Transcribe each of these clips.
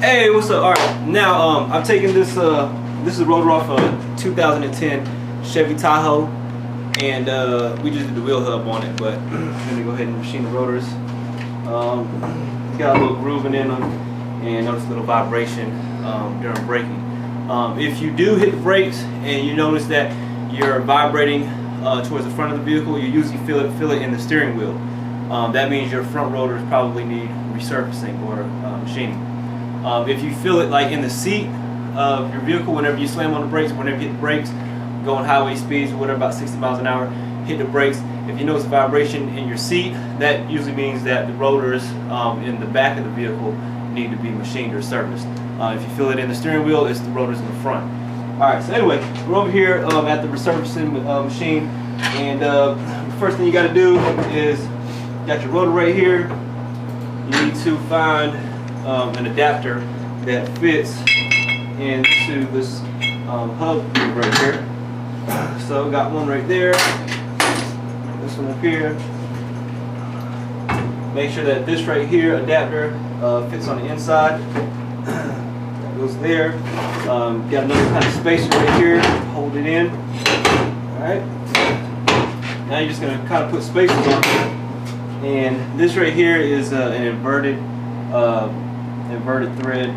Hey, what's up? All right, now I'm taking this. This is a rotor off a 2010 Chevy Tahoe, and we just did the wheel hub on it. But I'm gonna go ahead and machine the rotors. It's got a little grooving in them, and notice a little vibration during braking. If you do hit the brakes and you notice that you're vibrating towards the front of the vehicle, you usually feel it in the steering wheel. That means your front rotors probably need resurfacing or machining. If you feel it like in the seat of your vehicle, whenever you slam on the brakes, whenever you hit the brakes, going highway speeds or whatever, about 60 miles an hour, hit the brakes. If you notice a vibration in your seat, that usually means that the rotors in the back of the vehicle need to be machined or serviced. If you feel it in the steering wheel, it's the rotors in the front. Alright, so anyway, we're over here at the resurfacing machine, and the first thing you got to do is, you got your rotor right here. You need to find an adapter that fits into this hub right here. So got one right there, this one up here. Make sure that this right here adapter fits on the inside. That goes there. Got another kind of spacer right here, hold it in. Alright. Now you're just going to kind of put spacers on it. And this right here is an inverted thread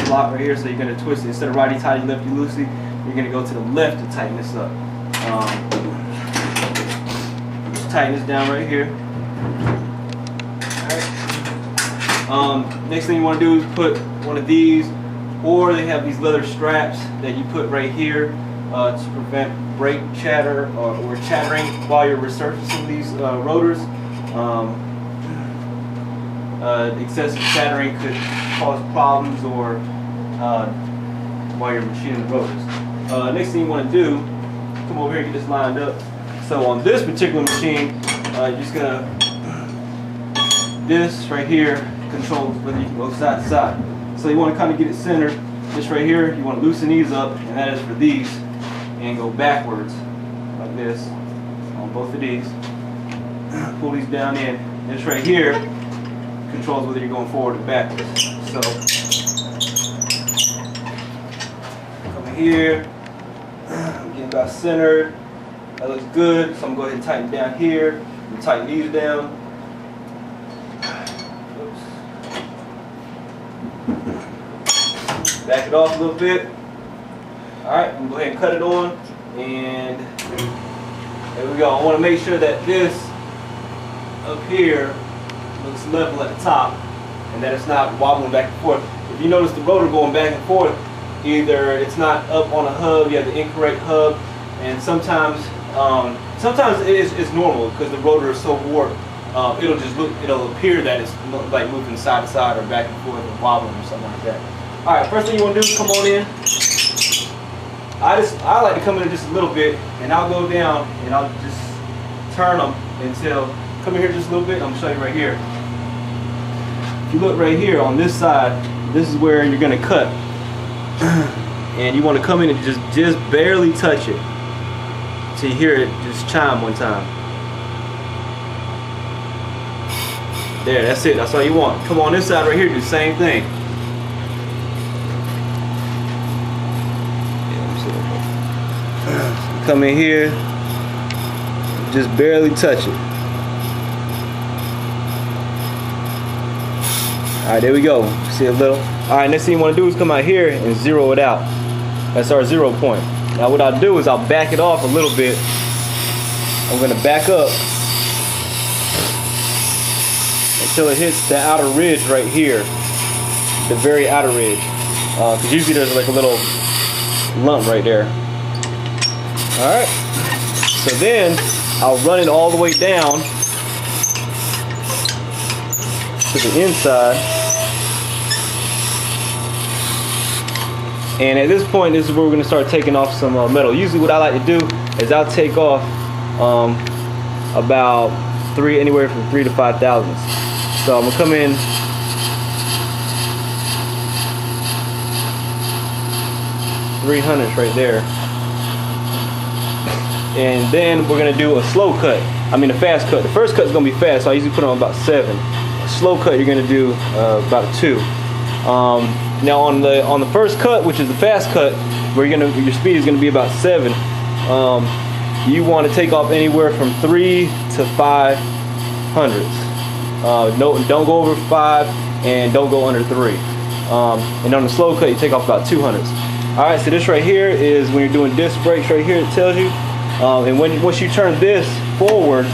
lock right here, so you're going to twist it. Instead of righty tighty, lefty loosey, you're going to go to the left to tighten this up. Just tighten this down right here. Alright. Next thing you want to do is put one of these, or they have these leather straps that you put right here to prevent brake chatter or chattering while you're resurfacing these rotors. Excessive chattering could cause problems or while you're machining the rotors. Next thing you want to do, come over here and get this lined up. So on this particular machine, you're just gonna, this right here controls whether you can go side to side. So you want to kind of get it centered. This right here, you want to loosen these up, and that is for these, and go backwards like this on both of these. Pull these down in. This right here controls whether you're going forward or backwards. So come here, get about centered. That looks good. So I'm gonna go ahead and tighten down here and tighten these down. Oops. Back it off a little bit. All right, I'm gonna go ahead and cut it on, and there we go. I want to make sure that this up here looks level at the top and that it's not wobbling back and forth. If you notice the rotor going back and forth, either it's not up on a hub, you have the incorrect hub, and sometimes it's normal because the rotor is so warped. It'll appear that it's like moving side to side or back and forth or wobbling or something like that. All right, first thing you want to do is come on in. I like to come in just a little bit, and I'll go down and I'll just turn them until. Come in here just a little bit. I'm gonna show you right here. If you look right here on this side, this is where you're gonna cut, and you want to come in and just barely touch it till you hear it just chime one time. There, that's it. That's all you want. Come on this side right here, do the same thing. Come in here, just barely touch it. Alright, there we go. See a little. Alright, next thing you want to do is come out here and zero it out. That's our 0 point. Now what I'll do is I'll back it off a little bit. I'm going to back up until it hits the outer ridge right here. The very outer ridge. Because usually there's like a little lump right there. Alright. So then I'll run it all the way down to the inside, and at this point, this is where we're going to start taking off some metal. Usually what I like to do is I'll take off about anywhere from 3 to 5 thousandths. So I'm going to come in $300 right there, and then we're going to do a slow cut. I mean a fast cut. The first cut is going to be fast, so I usually put on about 7. Slow cut, you're going to do about a 2. Now on the first cut, which is the fast cut, where your speed is gonna be about 7. You want to take off anywhere from 3 to 5 hundredths. No, don't go over 5 and don't go under 3. And on the slow cut, you take off about 2 hundredths. All right, so this right here is when you're doing disc brakes. Right here, it tells you. And once you turn this forward,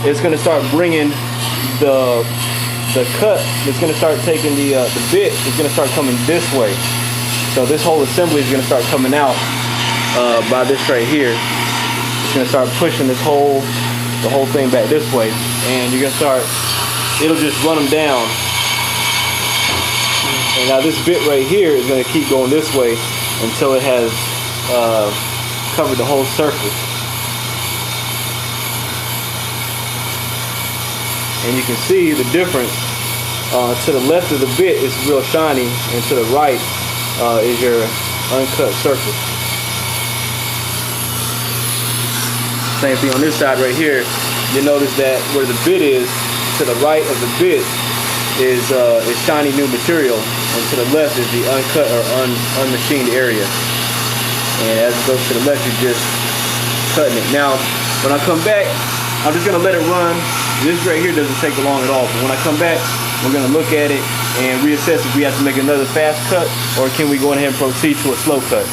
it's going to start bringing the cut. It's going to start taking the bit. It's going to start coming this way. So this whole assembly is going to start coming out by this right here. It's going to start pushing the whole thing back this way, and you're going to start. It'll just run them down. And now this bit right here is going to keep going this way until it has covered the whole surface. And you can see the difference. To the left of the bit is real shiny, and to the right is your uncut surface. Same thing on this side right here. You notice that where the bit is, to the right of the bit is shiny new material, and to the left is the uncut or unmachined area. And as it goes to the left, you're just cutting it. Now, when I come back, I'm just gonna let it run. This right here doesn't take long at all, but when I come back, we're gonna look at it and reassess if we have to make another fast cut or can we go ahead and proceed to a slow cut.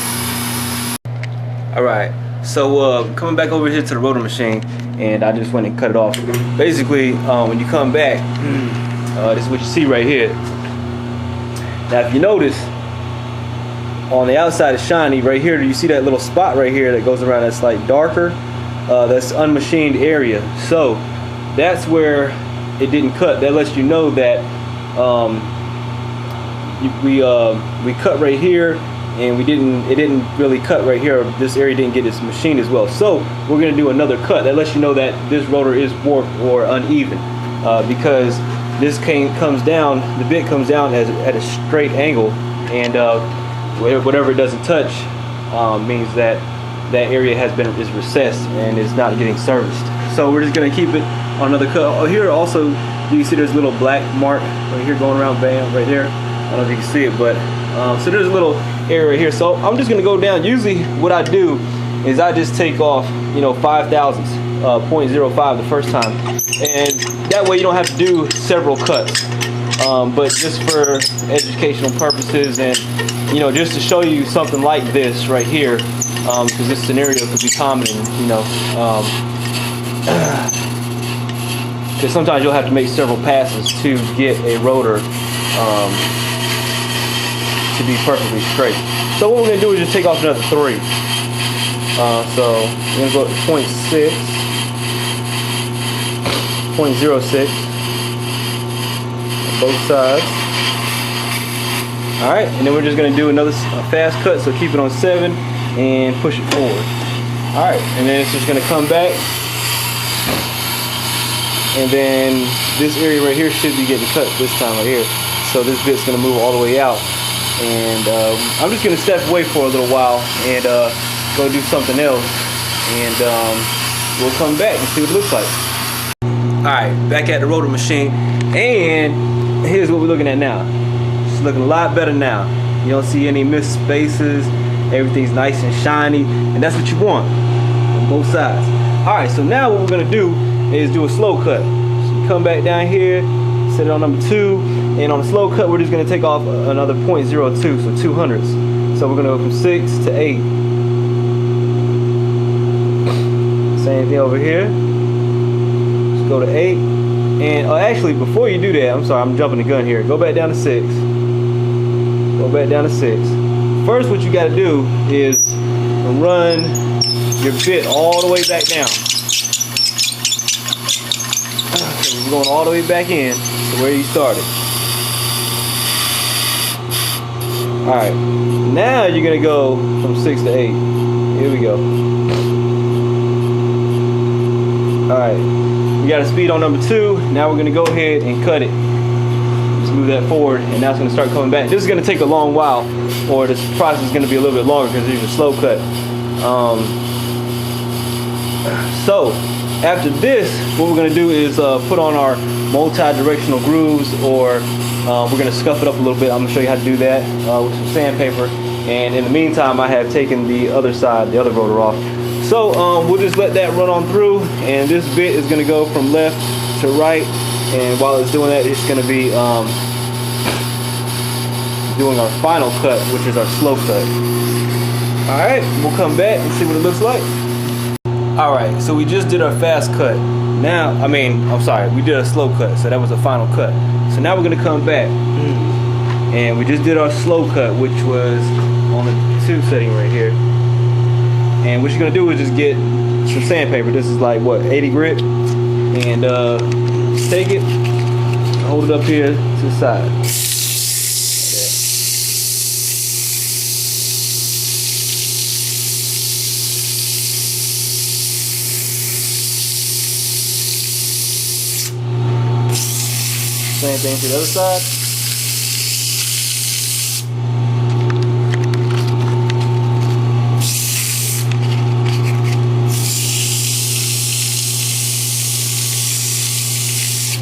All right, so coming back over here to the rotor machine, and I just went and cut it off. Basically, when you come back, this is what you see right here. Now, if you notice, on the outside is shiny. Right here, do you see that little spot right here that goes around that's like darker? That's unmachined area. So that's where it didn't cut. That lets you know that we cut right here, and it didn't really cut right here. This area didn't get its machine as well. So we're gonna do another cut. That lets you know that this rotor is warped or uneven, because this comes down, the bit comes down at a straight angle, and whatever it doesn't touch means that that area is recessed and is not getting serviced. So we're just gonna keep it on another cut. Oh, here also you can see there's a little black mark right here going around, bam, right there. I don't know if you can see it, but so there's a little area right here. So I'm just gonna go down. Usually what I do is I just take off, 5 thousandths, 0.05 the first time, and that way you don't have to do several cuts. But just for educational purposes, and just to show you something like this right here, because this scenario could be common, because sometimes you'll have to make several passes to get a rotor to be perfectly straight. So what we're going to do is just take off another 3. So we're going to go to 0.6, 0.06 on both sides. All right, and then we're just going to do another fast cut, so keep it on 7 and push it forward. All right, and then it's just going to come back, and then this area right here should be getting cut this time right here. So this bit's going to move all the way out, and I'm just going to step away for a little while and go do something else, and we'll come back and see what it looks like. All right, back at the rotor machine, and here's what we're looking at now. It's looking a lot better now. You don't see any missed spaces. Everything's nice and shiny, and that's what you want on both sides. All right, so now what we're gonna do is do a slow cut. So we come back down here, set it on number 2, and on the slow cut, we're just gonna take off another 0.02, so 2 hundredths. So we're gonna go from 6 to 8. Same thing over here. Let's go to 8. And actually, before you do that, I'm sorry, I'm jumping the gun here. Go back down to 6. Go back down to 6. First, what you got to do is run your bit all the way back down. Okay, we're going all the way back in to where you started. All right, now you're gonna go from 6 to 8. Here we go. All right, we got a speed on number 2. Now we're gonna go ahead and cut it. Just move that forward, and now it's gonna start coming back. This is gonna take a long while, or this process is gonna be a little bit longer because it's a slow cut. So after this, what we're gonna do is put on our multi-directional grooves, or we're gonna scuff it up a little bit. I'm gonna show you how to do that with some sandpaper. And in the meantime, I have taken the other side, the other rotor off. So we'll just let that run on through, and this bit is gonna go from left to right. And while it's doing that, it's gonna be doing our final cut, which is our slow cut. All right, we'll come back and see what it looks like. All right, so we just did our fast cut. Now, I'm sorry, we did a slow cut, so that was the final cut. So now we're gonna come back, and we just did our slow cut, which was on the 2 setting right here. And what you're gonna do is just get some sandpaper. This is like what, 80 grit, and just take it, hold it up here to the side. Same thing to the other side.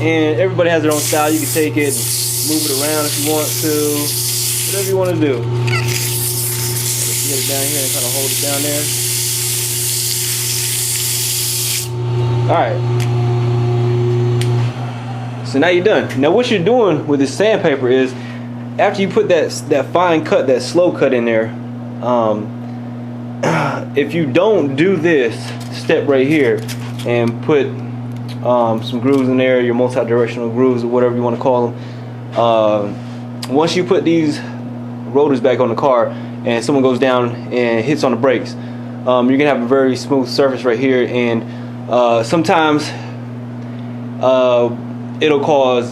And everybody has their own style. You can take it and move it around if you want to. Whatever you want to do. Just get it down here and kind of hold it down there. Alright. So now you're done. Now what you're doing with this sandpaper is, after you put that fine cut, that slow cut in there, if you don't do this step right here and put some grooves in there, your multi-directional grooves or whatever you want to call them, once you put these rotors back on the car and someone goes down and hits on the brakes, you're gonna have a very smooth surface right here, and sometimes it'll cause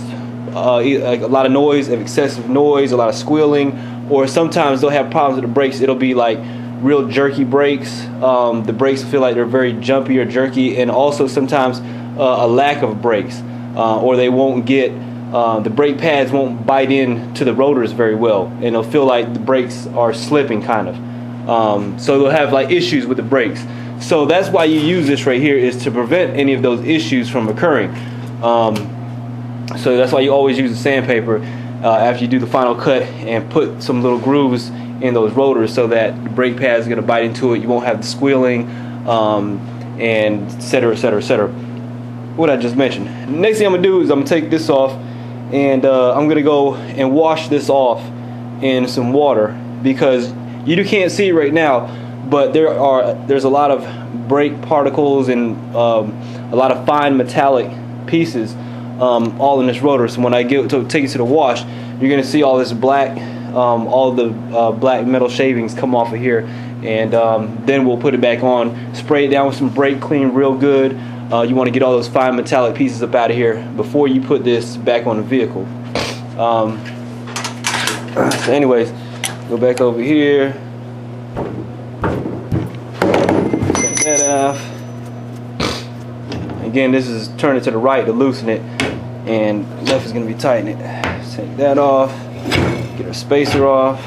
like a lot of noise, excessive noise, a lot of squealing, or sometimes they'll have problems with the brakes. It'll be like real jerky brakes. The brakes feel like they're very jumpy or jerky, and also sometimes a lack of brakes, or they won't get the brake pads won't bite in to the rotors very well, and it'll feel like the brakes are slipping kind of. So they'll have like issues with the brakes. So that's why you use this right here, is to prevent any of those issues from occurring. So that's why you always use the sandpaper after you do the final cut, and put some little grooves in those rotors so that the brake pad is going to bite into it. You won't have the squealing, and et cetera, et cetera, et cetera. What I just mentioned. Next thing I'm going to do is I'm going to take this off, and I'm going to go and wash this off in some water, because you can't see it right now, but there's a lot of brake particles and a lot of fine metallic pieces all in this rotor. So when I take it to the wash, you're going to see all this black, all the black metal shavings come off of here, and then we'll put it back on, spray it down with some brake clean real good. You want to get all those fine metallic pieces up out of here before you put this back on the vehicle. So anyways, go back over here, take that off. Again, this is turn it to the right to loosen it, and left is going to be tightening it. Take that off, get our spacer off.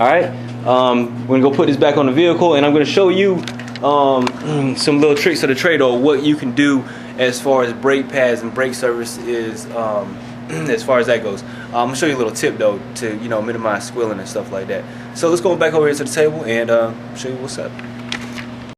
Alright, we're going to go put this back on the vehicle, and I'm going to show you some little tricks of the trade, or what you can do as far as brake pads and brake service is, as far as that goes. I'm going to show you a little tip though, to minimize squealing and stuff like that. So let's go back over here to the table and show you what's up.